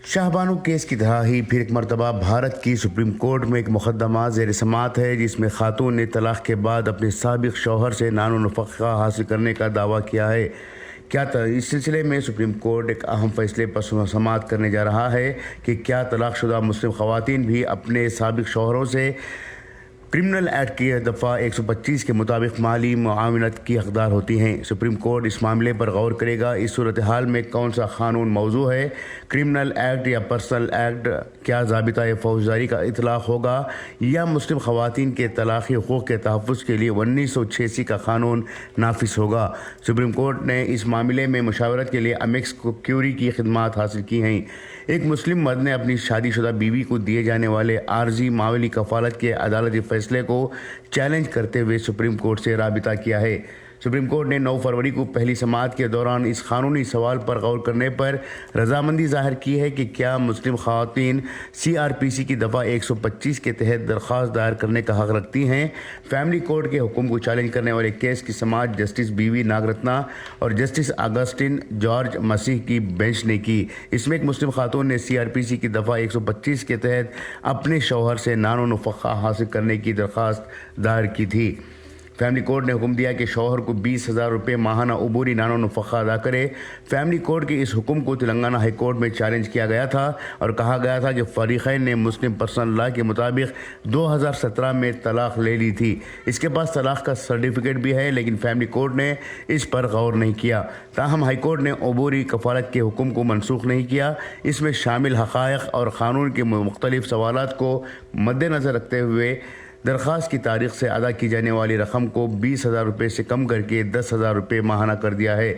Shah Bano case की तरह ही फिर एक मरतबा भारत की सुप्रीम कोर्ट में एक मुकदमा ज़ेर समाअत है, जिसमें खातून ने तलाक़ के बाद अपने साबिक़ शौहर से नानो नफ़क़ा हासिल करने का दावा किया है। इस सिलसिले में सुप्रीम कोर्ट एक अहम फैसले पर समाअत करने जा रहा है कि क्या तलाक़शुदा मुस्लिम ख़वातीन भी अपने साबिक़ शौहरों से क्रिमिनल एक्ट की दफ़ा 125 के मुताबिक माली मुआवनत की हक़दार होती हैं। सुप्रीम कोर्ट इस मामले पर गौर करेगा। इस सूरत हाल में कौन सा कानून मौजू है, क्रिमिनल एक्ट या पर्सनल एक्ट? क्या ज़ाबिता फौजदारी का इतलाक़ होगा या मुस्लिम ख़वातीन के तलाक़ी हुकूक़ के तहफ़्फ़ुज़ के लिए 1986 का कानून नाफिज होगा? सुप्रीम कोर्ट ने इस मामले में मुशावरत के लिए अमिकस क्यूरी की खिदमात हासिल की हैं। एक मुस्लिम मर्द ने अपनी शादीशुदा बीवी को दिए जाने वाले आर्जी मावली कफ़ालत के अदालती फैसले को चैलेंज करते हुए सुप्रीम कोर्ट से राबिता किया है। सुप्रीम कोर्ट ने 9 फरवरी को पहली समाअत के दौरान इस कानूनी सवाल पर गौर करने पर रजामंदी ज़ाहिर की है कि क्या मुस्लिम ख़वातीन CRPC की दफ़ा 125 के तहत दरख्वास्त दायर करने का हक़ रखती हैं। फैमिली कोर्ट के हुक्म को चैलेंज करने वाले केस की समाअत जस्टिस BV नागरत्ना और जस्टिस अगस्टिन जॉर्ज मसीह की बेंच ने की। इसमें एक मुस्लिम खातून ने CRPC की दफ़ा 125 के तहत अपने शौहर से नानो नफ़क़ा हासिल करने की दरख्वास्त दायर की थी। फैमिली कोर्ट ने हुक्म दिया कि शौहर को 20,000 रुपये माहाना अबूरी नानो नफ़क़ा अदा करे। फैमिली कोर्ट के इस हुक्म को तेलंगाना हाई कोर्ट में चैलेंज किया गया था और कहा गया था कि फ़रीक़ैन ने मुस्लिम पर्सनल लॉ के मुताबिक 2017 में तलाक़ ले ली थी। इसके पास तलाक़ का सर्टिफिकेट भी है, लेकिन फैमिली कोर्ट ने इस पर गौर नहीं किया। ताहम हाई कोर्ट ने अबूरी कफ़ालत के हुक्म को मनसूख नहीं किया। इसमें शामिल हक़ाइक़ और क़ानून के मुख्तलिफ़ सवालात को मद्देनज़र रखते हुए दरख्वास्त की तारीख़ से अदा की जाने वाली रकम को 20,000 रुपये से कम करके 10,000 रुपये माहाना कर दिया है।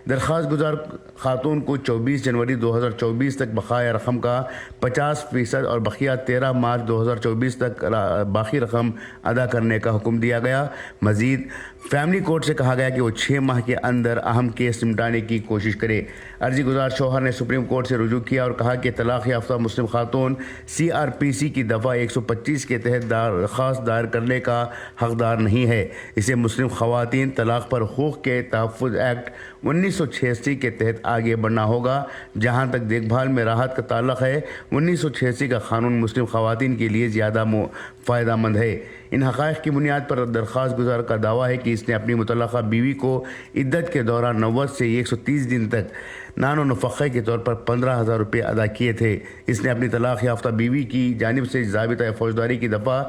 दरख्वास्त गुजार खातून को 24 जनवरी 2024 तक बकाया रकम का 50% और बकिया 13 मार्च 2024 तक बाकी रकम अदा करने का हुक्म दिया गया। मज़ीद फैमिली कोर्ट से कहा गया कि वो 6 माह के अंदर अहम केस निपटाने की कोशिश करे। अर्जी गुजार शौहर ने सुप्रीम कोर्ट से रुजू किया और कहा कि तलाक़ याफ्ता मुस्लिम खातून CRPC की दफ़ा 125 के तहत दरख्वास्त दायर करने का हक़दार नहीं है। इसे मुस्लिम ख़वातीन तलाक़ पर हुकूक़ के तहफ़्फ़ुज़ एक्ट 1986 के तहत आगे बढ़ना होगा। जहाँ तक देखभाल में राहत का ताल्लुक़ है, 1986 का कानून मुस्लिम ख़वातीन के लिए ज़्यादा फ़ायदेमंद है। इन हक़ाइक़ की बुनियाद पर दरख्वास्त गुजार का दावा है कि इसने अपनी मुतल्लक़ा बीवी को इद्दत के दौरान 90 से 130 दिन तक नानो नफ़क़े के तौर पर 15,000 रुपये अदा किए थे। इसने अपनी तलाक़ याफ्ता बीवी की जानिब से ज़ाबिता फ़ौजदारी की दफ़ा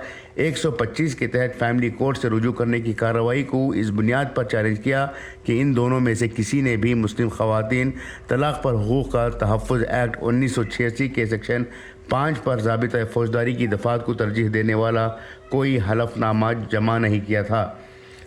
125 के तहत फैमिली कोर्ट से रुजू करने की कार्रवाई को इस बुनियाद पर चैलेंज किया कि इन दोनों में से किसी ने भी मुस्लिम ख़वातीन तलाक़ पर हुकूक़ का तहफ़्फ़ुज़ एक्ट 1986 के सेक्शन 5 पर ज़ाबिता फ़ौजदारी की दफ़ात को तरजीह देने वाला कोई हलफनामा जमा नहीं किया था।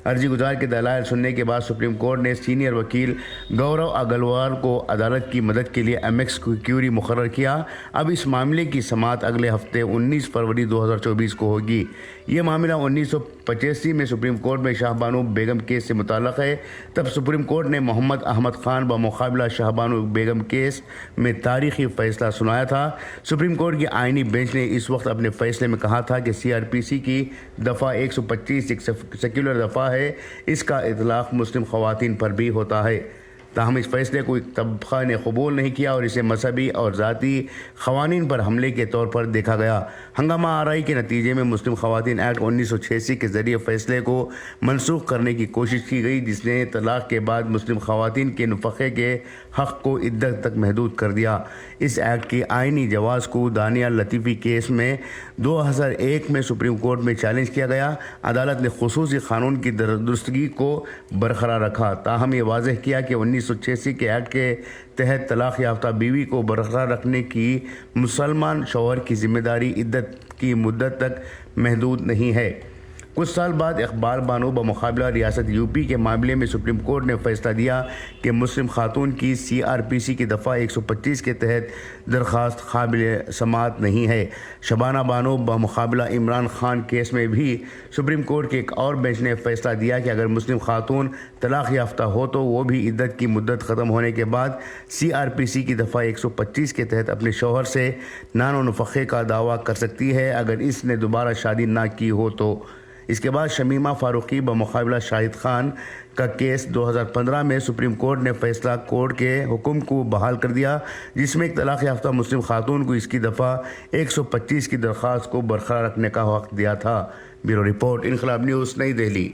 अर्जी गुजार के दलाइल सुनने के बाद सुप्रीम कोर्ट ने सीनियर वकील गौरव अग्रवाल को अदालत की मदद के लिए अमिकस क्यूरी मुकर्रर किया। अब इस मामले की समाअत अगले हफ्ते 19 फरवरी 2024 को होगी। ये मामला 1985 में सुप्रीम कोर्ट में शाहबानो बेगम केस से मुताल्लिक़ है। तब सुप्रीम कोर्ट ने मोहम्मद अहमद ख़ान बमुक़ाबला शाहबानो बेगम केस में तारीख़ी फ़ैसला सुनाया था। सुप्रीम कोर्ट की आइनी बेंच ने इस वक्त अपने फ़ैसले में कहा था कि CRPC की दफ़ा 125 एक सेक्युलर दफ़ा है। इसका इतलाक़ मुस्लिम ख़वातीन पर भी होता है। ताहम इस फैसले को एक तबक़ा ने कबूल नहीं किया और इसे मजहबी और ज़ाती क़वानीन पर हमले के तौर पर देखा गया। हंगामा आराई के नतीजे में मुस्लिम ख़वातीन एक्ट 1986 के ज़रिए फ़ैसले को मनसूख करने की कोशिश की गई, जिसने तलाक़ के बाद मुस्लिम ख़वातीन के नफ़क़े के हक़ को इद्दत तक महदूद कर दिया। इस एक्ट की आइनी जवाज़ को दानिया लतीफ़ी केस में 2001 में सुप्रीम कोर्ट में चैलेंज किया गया। अदालत ने ख़ुसूसी क़ानून की दुरुस्तगी को बरकरार रखा। ताहम ये वाज़ेह किया कि 1986 के एक्ट के तहत तलाक़ याफ्ता बीवी को बरकरार रखने की मुसलमान शौहर की ज़िम्मेदारी इद्दत की मुद्दत तक महदूद नहीं है। कुछ साल बाद इकबाल बानो बमुक़ाबला रियासत UP के मामले में सुप्रीम कोर्ट ने फैसला दिया कि मुस्लिम खातून की CRPC की दफ़ा 125 के तहत दरख्वास्त काबिल समाअत नहीं है। शबाना बानो बमुक़ाबला इमरान ख़ान केस में भी सुप्रीम कोर्ट के एक और बेंच ने फैसला दिया कि अगर मुस्लिम खातून तलाक़ याफ्ता हो तो वो भी इद्दत की मुद्दत ख़त्म होने के बाद CRPC की दफ़ा 125 के तहत अपने शौहर से नानो नफ़क़े का दावा कर सकती है, अगर इसने दोबारा शादी ना की हो तो। اس کے بعد شمیمہ فاروقی بمقابلہ شاہد خان کا کیس 2015 میں سپریم کورٹ نے فیصلہ کورٹ کے حکم کو بحال کر دیا، جس میں ایک طلاق یافتہ مسلم خاتون کو اس کی دفعہ 125 کی درخواست کو برقرار رکھنے کا حق دیا تھا۔ بیورو رپورٹ، انقلاب نیوز، نئی دہلی۔